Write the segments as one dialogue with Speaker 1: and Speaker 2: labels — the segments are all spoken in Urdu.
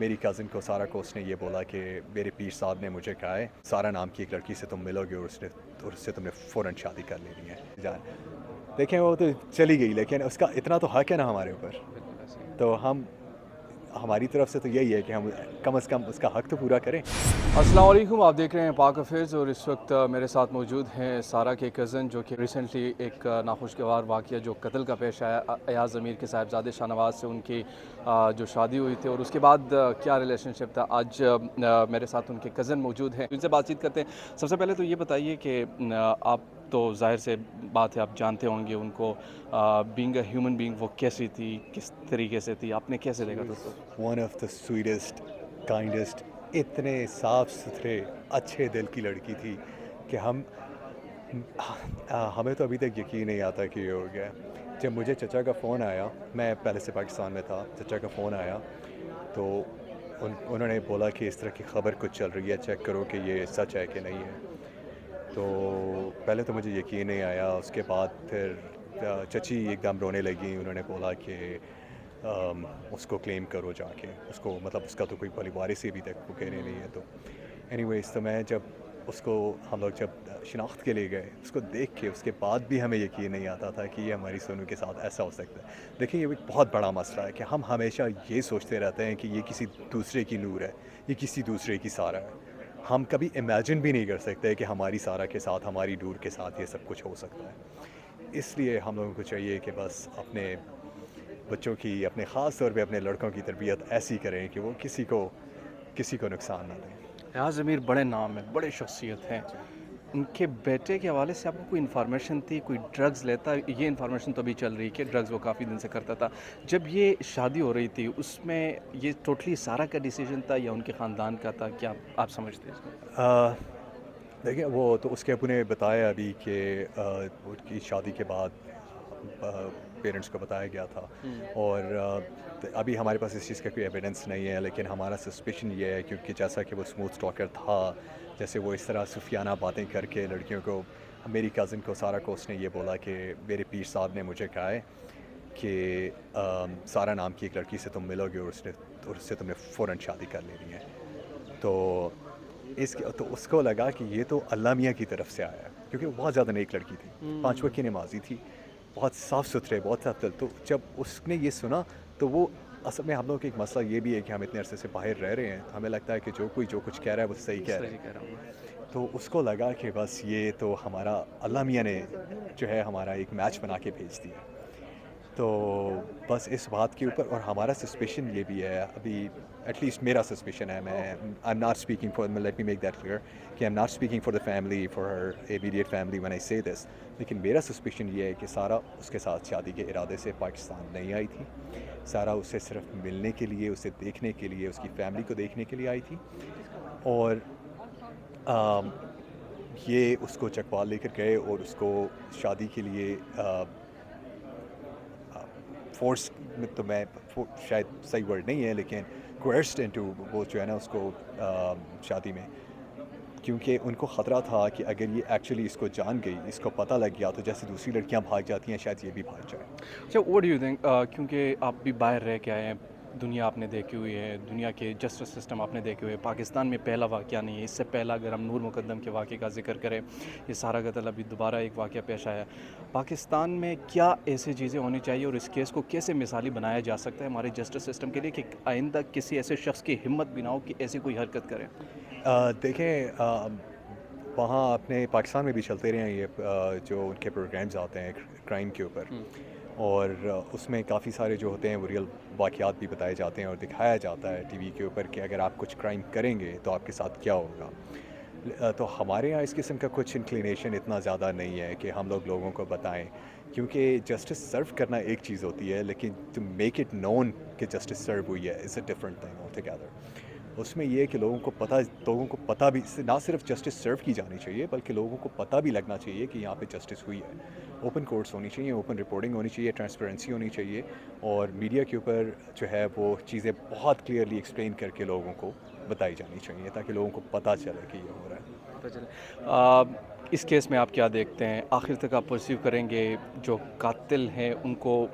Speaker 1: میری کزن کو سارا کو اس نے یہ بولا کہ میرے پیر صاحب نے مجھے کہا ہے سارا نام کی ایک لڑکی سے تم ملو گے اور اس سے تم نے فوراً شادی کر لینی ہے جان. دیکھیں وہ تو چلی گئی لیکن اس کا اتنا تو حق ہے نا ہمارے اوپر. تو ہماری طرف سے تو یہی ہے کہ ہم کم از کم اس کا حق تو پورا کریں.
Speaker 2: السلام علیکم، آپ دیکھ رہے ہیں پاک افیئرز اور اس وقت میرے ساتھ موجود ہیں سارا کے کزن جو کہ ریسنٹلی ایک ناخوشگوار واقعہ جو قتل کا پیش آیا ایاز ضمیر کے صاحبزادے شاہ نواز سے ان کی جو شادی ہوئی تھی اور اس کے بعد کیا ریلیشن شپ تھا. آج میرے ساتھ ان کے کزن موجود ہیں، ان سے بات چیت کرتے ہیں. سب سے پہلے تو یہ بتائیے کہ آپ تو ظاہر سے بات ہے آپ جانتے ہوں گے ان کو بینگ اے ہیومن بینگ وہ کیسی تھی، کس طریقے سے تھی، آپ نے کیسے دیکھا تھا اس کو؟
Speaker 1: ون آف دا سویٹسٹ کائنڈسٹ، اتنے صاف ستھرے اچھے دل کی لڑکی تھی کہ ہمیں تو ابھی تک یقین نہیں آتا کہ یہ ہو گیا. جب مجھے چچا کا فون آیا، میں پہلے سے پاکستان میں تھا، چچا کا فون آیا تو انہوں نے بولا کہ اس طرح کی خبر کچھ چل رہی ہے، چیک کرو کہ یہ سچ ہے کہ نہیں ہے. تو پہلے تو مجھے یقین نہیں آیا. اس کے بعد پھر چچی ایک دم رونے لگی. انہوں نے بولا کہ اس کو کلیم کرو جا کے، اس کو مطلب اس کا تو کوئی بھلی وارث ہی ابھی تک وہ کہنے نہیں ہے. تو اینی ویز تو میں جب اس کو ہم لوگ جب شناخت کے لیے گئے، اس کو دیکھ کے اس کے بعد بھی ہمیں یقین نہیں آتا تھا کہ یہ ہماری سونو کے ساتھ ایسا ہو سکتا ہے. دیکھیں یہ ایک بہت بڑا مسئلہ ہے کہ ہم ہمیشہ یہ سوچتے رہتے ہیں کہ یہ کسی دوسرے کی نور ہے، یہ کسی دوسرے کی سارا ہے. ہم کبھی امیجن بھی نہیں کر سکتے کہ ہماری سارا کے ساتھ، ہماری نور کے ساتھ یہ سب کچھ ہو سکتا ہے. اس لیے ہم لوگوں کو چاہیے کہ بس اپنے بچوں کی، اپنے خاص طور پہ اپنے لڑکوں کی تربیت ایسی کریں کہ وہ کسی کو نقصان نہ دیں.
Speaker 2: ایاز ضمیر بڑے نام ہیں، بڑے شخصیت ہیں. ان کے بیٹے کے حوالے سے آپ کو کوئی انفارمیشن تھی؟ کوئی ڈرگز لیتا؟ یہ انفارمیشن تو ابھی چل رہی ہے کہ ڈرگز وہ کافی دن سے کرتا تھا. جب یہ شادی ہو رہی تھی اس میں یہ ٹوٹلی سارا کا ڈیسیجن تھا یا ان کے خاندان کا تھا؟ کیا آپ سمجھتے ہیں اس کو؟
Speaker 1: دیکھیں وہ تو اس کے ابو نے بتایا ابھی کہ ان کی شادی کے بعد پیرنٹس کو بتایا گیا تھا. اور ابھی ہمارے پاس اس چیز کا کوئی ایویڈنس نہیں ہے، لیکن ہمارا سسپیشن یہ ہے کیونکہ جیسا کہ وہ اسموتھ اسٹاکر تھا، جیسے وہ اس طرح صوفیانہ باتیں کر کے لڑکیوں کو، میری کزن کو سارا کو اس نے یہ بولا کہ میرے پیر صاحب نے مجھے کہا ہے کہ سارا نام کی ایک لڑکی سے تم ملو گے اور اس سے تم نے فوراً شادی کر لینی ہے. تو اس کو لگا کہ یہ تو اللہ میاں کی طرف سے آیا ہے، کیونکہ وہ بہت زیادہ نیک لڑکی تھی، 5 وقت کی نمازی تھی، بہت صاف ستھرے، بہت صاف دل. تو جب اس نے یہ سنا تو وہ اصل میں ہم لوگوں کا ایک مسئلہ یہ بھی ہے کہ ہم اتنے عرصے سے باہر رہ رہے ہیں تو ہمیں لگتا ہے کہ جو کچھ کہہ رہا ہے وہ صحیح کہہ رہا ہے. تو اس کو لگا کہ بس یہ تو ہمارا اللہ میاں نے جو ہے ہمارا ایک میچ بنا کے بھیج دیا. تو بس اس بات کے اوپر، اور ہمارا سسپیشن یہ بھی ہے ابھی، ایٹ لیسٹ میرا سسپیشن ہے، میں I am not speaking for, let me make that clear کہ I am not speaking for the family, for her immediate family when I say this. لیکن میرا سسپیشن یہ ہے کہ سارا اس کے ساتھ شادی کے ارادے سے پاکستان نہیں آئی تھی. سارا اسے صرف ملنے کے لیے، اسے دیکھنے کے لیے، اس کی فیملی کو دیکھنے کے لیے آئی تھی. اور یہ اس کو چکوال لے کر گئے اور اس کو شادی کے لیے فورس میں، تو میں شاید صحیح ورڈ نہیں ہے لیکن کوئرسڈ انٹو، وہ جو ہے نا اس کو شادی میں، کیونکہ ان کو خطرہ تھا کہ اگر یہ ایکچولی اس کو جان گئی، اس کو پتہ لگ گیا تو جیسے دوسری لڑکیاں بھاگ جاتی ہیں شاید یہ بھی بھاگ جائے.
Speaker 2: اچھا، واٹ ڈو یو تھنک، کیونکہ آپ بھی باہر رہ کے آئے ہیں، دنیا آپ نے دیکھی ہوئی ہے، دنیا کے جسٹس سسٹم آپ نے دیکھے ہوئے. پاکستان میں پہلا واقعہ نہیں ہے، اس سے پہلا اگر ہم نور مقدم کے واقعے کا ذکر کریں، یہ سارا قتل ابھی دوبارہ ایک واقعہ پیش آیا. پاکستان میں کیا ایسی چیزیں ہونی چاہیے اور اس کیس کو کیسے مثالی بنایا جا سکتا ہے ہمارے جسٹس سسٹم کے لیے کہ آئندہ کسی ایسے شخص کی ہمت بھی نہ ہو کہ ایسی کوئی حرکت کرے؟
Speaker 1: دیکھیں وہاں اپنے پاکستان میں بھی چلتے رہے ہیں یہ جو ان کے پروگرامز آتے ہیں کرائم کے اوپر، اور اس میں کافی سارے جو ہوتے ہیں وہ ریئل واقعات بھی بتائے جاتے ہیں اور دکھایا جاتا ہے ٹی وی کے اوپر کہ اگر آپ کچھ کرائم کریں گے تو آپ کے ساتھ کیا ہوگا. تو ہمارے یہاں اس قسم کا کچھ انکلینیشن اتنا زیادہ نہیں ہے کہ ہم لوگوں کو بتائیں، کیونکہ جسٹس سرو کرنا ایک چیز ہوتی ہے لیکن ٹو میک اٹ نون کہ جسٹس سرو ہوئی ہے is a different thing altogether. اس میں یہ ہے کہ لوگوں کو پتہ بھی، نہ صرف جسٹس سرو کی جانی چاہیے بلکہ لوگوں کو پتہ بھی لگنا چاہیے کہ یہاں پہ جسٹس ہوئی ہے. اوپن کورٹس ہونی چاہیے، اوپن رپورٹنگ ہونی چاہیے، ٹرانسپیرنسی ہونی چاہیے، اور میڈیا کے اوپر جو ہے وہ چیزیں بہت کلیئرلی ایکسپلین کر کے لوگوں کو بتائی جانی چاہیے تاکہ لوگوں کو پتہ چلے کہ یہ ہو رہا ہے.
Speaker 2: اس کیس میں آپ کیا دیکھتے ہیں؟ آخر تک آپ پرسیو کریں گے جو قاتل ہیں ان کو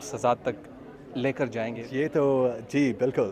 Speaker 2: سزا تک لے کر جائیں گے؟
Speaker 1: یہ تو جی بالکل